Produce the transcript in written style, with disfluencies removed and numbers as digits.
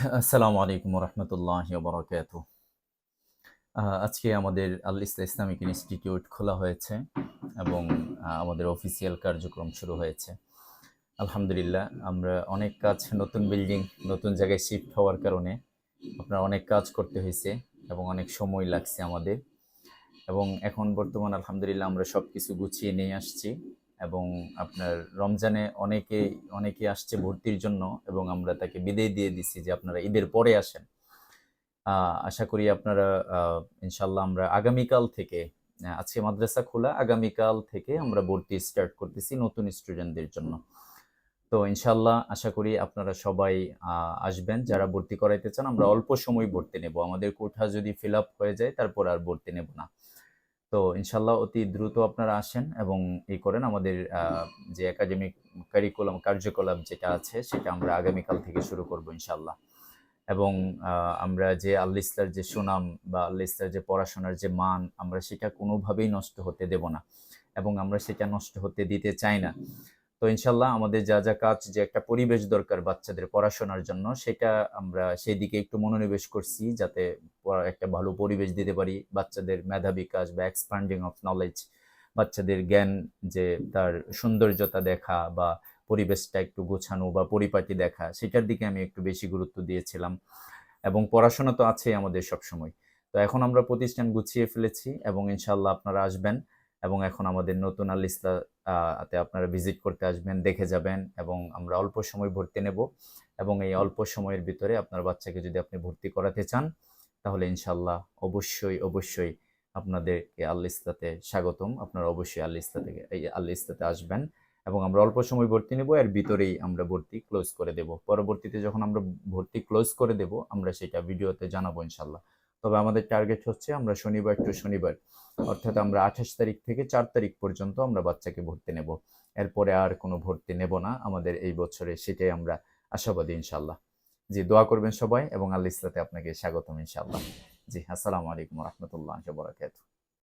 আসসালামু আলাইকুম রহমতুল্লাহি ওয়া বারাকাতুহু। আজকে আমাদের আল ইসলাহ ইসলামিক ইনস্টিটিউট খোলা হয়েছে এবং আমাদের অফিসিয়াল কার্যক্রম শুরু হয়েছে। আলহামদুলিল্লাহ, আমরা অনেক কাজ, নতুন বিল্ডিং, নতুন জায়গায় শিফট হওয়ার কারণে আপনার অনেক কাজ করতে হয়েছে এবং অনেক সময় লাগছে আমাদের। এবং এখন বর্তমান আলহামদুলিল্লাহ আমরা সব কিছু গুছিয়ে নিয়ে আসছি এবং আপনার রমজানে অনেকে আসছে ভর্তির জন্য এবং আমরা তাকে বিদায় দিয়ে দিছি যে আপনারা ঈদের পরে আসেন। আশা করি আপনারা ইনশাল্লাহ আমরা আগামীকাল থেকে, আজকে মাদ্রাসা খোলা, আগামীকাল থেকে আমরা ভর্তি স্টার্ট করতেছি নতুন স্টুডেন্টদের জন্য। তো ইনশাল্লাহ আশা করি আপনারা সবাই আসবেন যারা ভর্তি করাইতে চান। আমরা অল্প সময় ভর্তি নেব, আমাদের কোঠা যদি ফিল আপ হয়ে যায় তারপর আর ভর্তি নেব না। তো ইনশাল্লাহ অতি দ্রুত আপনারা আসেন এবং করেন। আমাদের যে একাডেমিক কার্যকলাপ যেটা আছে সেটা আমরা আগামীকাল থেকে শুরু করব ইনশাল্লাহ। এবং আমরা যে আল ইসলার যে সুনাম বা আল ইসলার যে পড়াশোনার যে মান, আমরা সেটা কোনোভাবেই নষ্ট হতে দেব না এবং আমরা সেটা নষ্ট হতে দিতে চাই না। তো ইনশাল্লাহ আমাদের যা যা কাজ, যে একটা পরিবেশ দরকার বাচ্চাদের পড়াশোনার জন্য, সেটা আমরা সেই দিকে একটু মনোনিবেশ করছি, যাতে একটা ভালো পরিবেশ দিতে পারি। বাচ্চাদের মেধা বিকাশ বা এক্সপান্ডিং অফ নলেজ, বাচ্চাদের জ্ঞান যে তার সৌন্দর্যতা দেখা বা পরিবেশটা একটু গোছানো বা পরিপাটি দেখা, সেটার দিকে আমি একটু বেশি গুরুত্ব দিয়েছিলাম। এবং পড়াশোনা তো আছেই আমাদের সবসময়। তো এখন আমরা প্রতিষ্ঠান গুছিয়ে ফেলেছি এবং ইনশাল্লাহ আপনারা আসবেন এবং এখন আমাদের নতুন আল ইসলাহ তে আপনারা ভিজিট করতে আসবেন, দেখে যাবেন এবং আমরা অল্প সময় ভর্তি নেব। এবং এই অল্প সময়ের ভিতরে আপনার বাচ্চাকে যদি আপনি ভর্তি করাতে চান, তাহলে ইনশাল্লাহ অবশ্যই আপনাদেরকে আল ইসলাতে স্বাগতম। আপনারা অবশ্যই আল ইসলাতে আসবেন এবং আমরা অল্প সময় ভর্তি নেব, এর ভিতরেই আমরা ভর্তি ক্লোজ করে দেব। পরবর্তীতে যখন আমরা ভর্তি ক্লোজ করে দেব, আমরা সেটা ভিডিওতে জানাবো ইনশাল্লাহ। তবে আমাদের টার্গেট হচ্ছে আমরা শনিবার টু শনিবার, অর্থাৎ আমরা 28 তারিখ থেকে 4 তারিখ পর্যন্ত আমরা বাচ্চাকে ভর্তি নেব। এরপরে আর কোনো ভর্তি নেব না আমাদের এই বছরে, সেটাই আমরা আশাবাদী ইনশাল্লাহ। জি, দোয়া করবেন সবাই এবং আল ইসলাতে আপনাকে স্বাগতম ইনশাল্লাহ। জি, আসসালামু আলাইকুম রহমতুল্লাহ বরাকাতুহু।